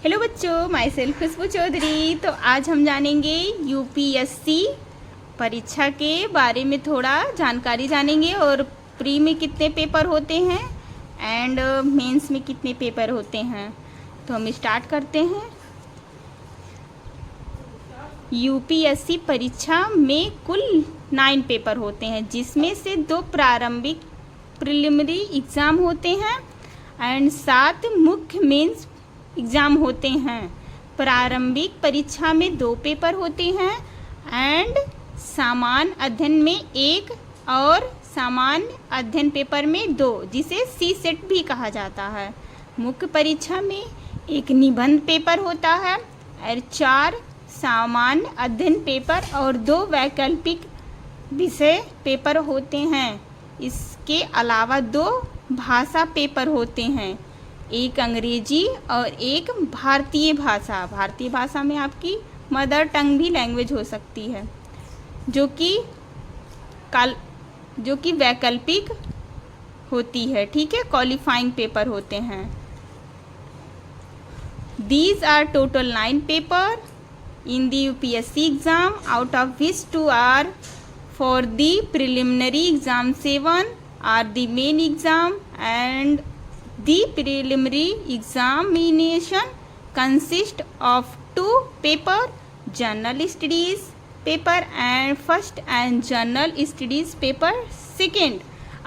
Hello बच्चों, my self खुशबू चौधरी। तो आज हम जानेंगे यूपीएससी परीक्षा के बारे में, थोड़ा जानकारी जानेंगे और प्री में कितने पेपर होते हैं एंड मेंस में कितने पेपर होते हैं। तो हम स्टार्ट करते हैं। यूपीएससी परीक्षा में कुल 9 पेपर होते हैं, जिसमें से 2 प्रारंभिक प्रिलिमिनरी एग्ज़ाम होते हैं एंड 7 मुख्य मेंस एग्ज़ाम होते हैं। प्रारंभिक परीक्षा में 2 पेपर होते हैं एंड सामान्य अध्ययन में 1 और सामान्य अध्ययन पेपर में 2, जिसे सी सेट भी कहा जाता है। मुख्य परीक्षा में 1 निबंध पेपर होता है और 4 सामान्य अध्ययन पेपर और 2 वैकल्पिक विषय पेपर होते हैं। इसके अलावा 2 भाषा पेपर होते हैं, एक अंग्रेजी और एक भारतीय भाषा। भारतीय भाषा में आपकी मदर टंग भी लैंग्वेज हो सकती है, जो कि वैकल्पिक होती है। ठीक है, क्वालिफाइंग पेपर होते हैं। These are total 9 paper in the UPSC exam, out of which 2 are for the preliminary exam, 7 are the main exam and the preliminary examination consists of 2 paper, general studies paper and first and general studies paper second,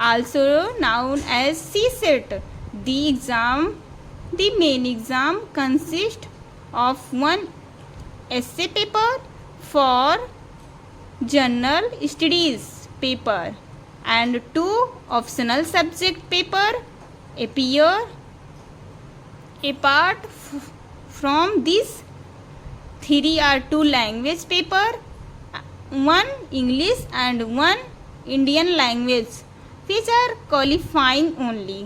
also known as CSET. The main exam consists of 1 essay paper for general studies paper and 2 optional subject paper appear. Apart from this, 3 are 2 language paper, 1 English and 1 Indian language, which are qualifying only.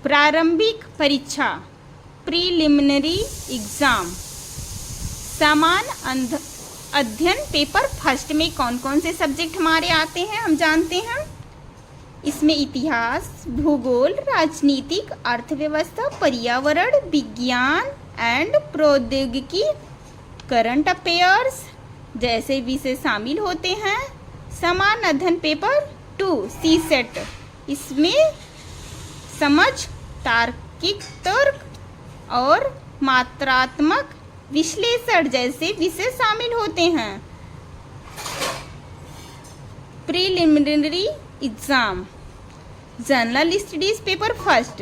प्रारंभिक परीक्षा preliminary exam. सामान्य अध्ययन paper first में कौन कौन से subject हमारे आते हैं हम जानते हैं। इसमें इतिहास, भूगोल, राजनीतिक, अर्थव्यवस्था, पर्यावरण, विज्ञान एंड प्रौद्योगिकी, करंट अफेयर्स जैसे विषय शामिल होते हैं। सामान्य अध्ययन पेपर 2 सी सेट, इसमें समझ, तार्किक तर्क और मात्रात्मक विश्लेषण जैसे विषय शामिल होते हैं। Preliminary exam general studies paper first,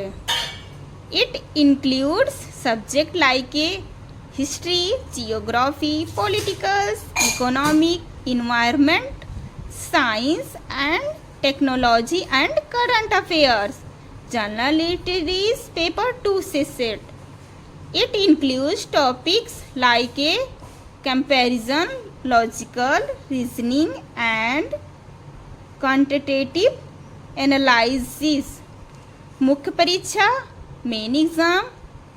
it includes subject like history, geography, politicals, economic, environment, science and technology and current affairs. General studies paper 2 से set, it includes topics like a comparison, logical reasoning and quantitative analysis. मुख्य परीक्षा main exam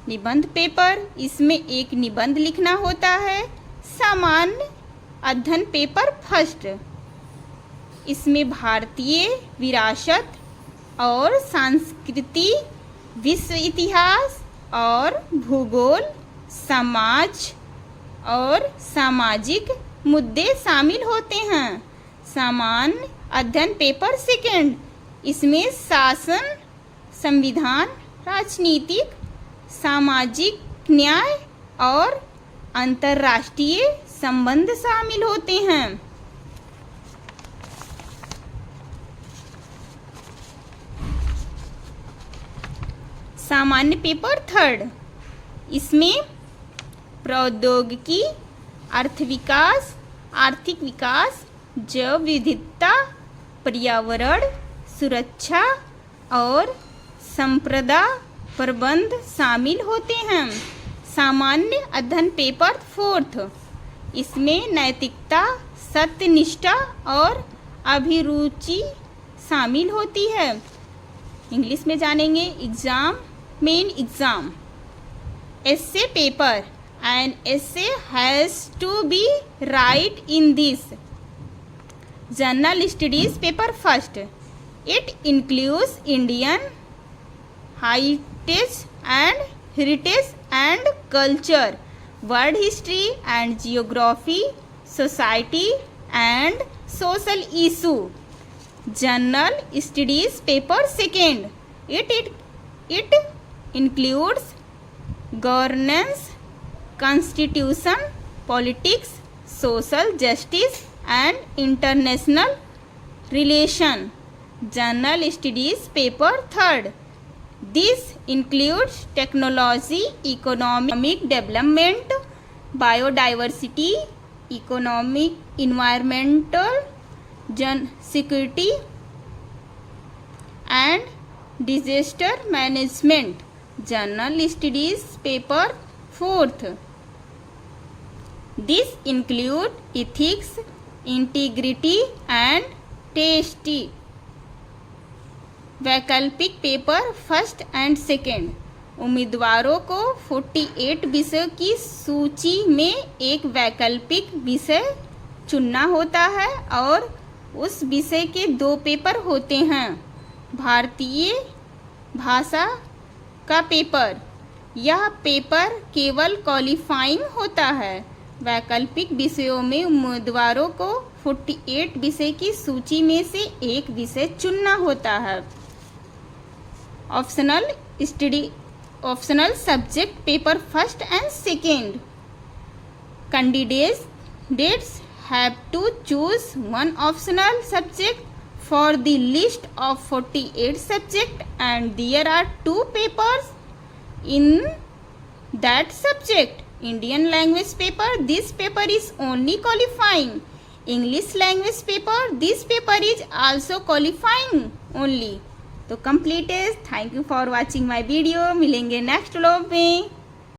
निबंध paper, इसमें 1 निबंध लिखना होता है। सामान्य अध्ययन पेपर फर्स्ट, इसमें भारतीय विरासत और संस्कृति, विश्व इतिहास और भूगोल, समाज और सामाजिक मुद्दे शामिल होते हैं। सामान्य अध्ययन पेपर सेकंड, इसमें शासन, संविधान, राजनीतिक, सामाजिक न्याय और अंतर्राष्ट्रीय संबंध शामिल होते हैं। सामान्य पेपर थर्ड, इसमें प्रौद्योगिकी, अर्थ विकास, आर्थिक विकास, जैव विविधता, पर्यावरण, सुरक्षा और संप्रदा प्रबंध शामिल होते हैं। सामान्य अध्ययन पेपर फोर्थ, इसमें नैतिकता, सत्यनिष्ठा और अभिरुचि शामिल होती है। इंग्लिश में जानेंगे। Exam main exam essay paper, an essay has to be write in this. General studies paper first, It includes Indian heritage and culture, world history and geography, society and social issue. General Studies paper second. It includes governance, constitution, politics, social justice and international relation. General Studies paper third. This includes technology, economic development, biodiversity, economic, environmental, security and disaster management. General Studies paper fourth. This include ethics, integrity and tasty. वैकल्पिक paper first and second. उम्मीदवारों को 48 विषयों की सूची में एक वैकल्पिक विषय चुनना होता है और उस विषय के 2 पेपर होते हैं। भारतीय भाषा का पेपर, यह पेपर केवल क्वालिफाइंग होता है। वैकल्पिक विषयों में उम्मीदवारों को 48 विषय की सूची में से एक विषय चुनना होता है। Optional subject paper first and second. Candidates have to choose one optional subject for the list of 48 subjects and there are 2 papers in that subject. Indian language paper, this paper is only qualifying. English language paper, this paper is also qualifying only. तो complete है। Thank you for watching my video. मिलेंगे next vlog में।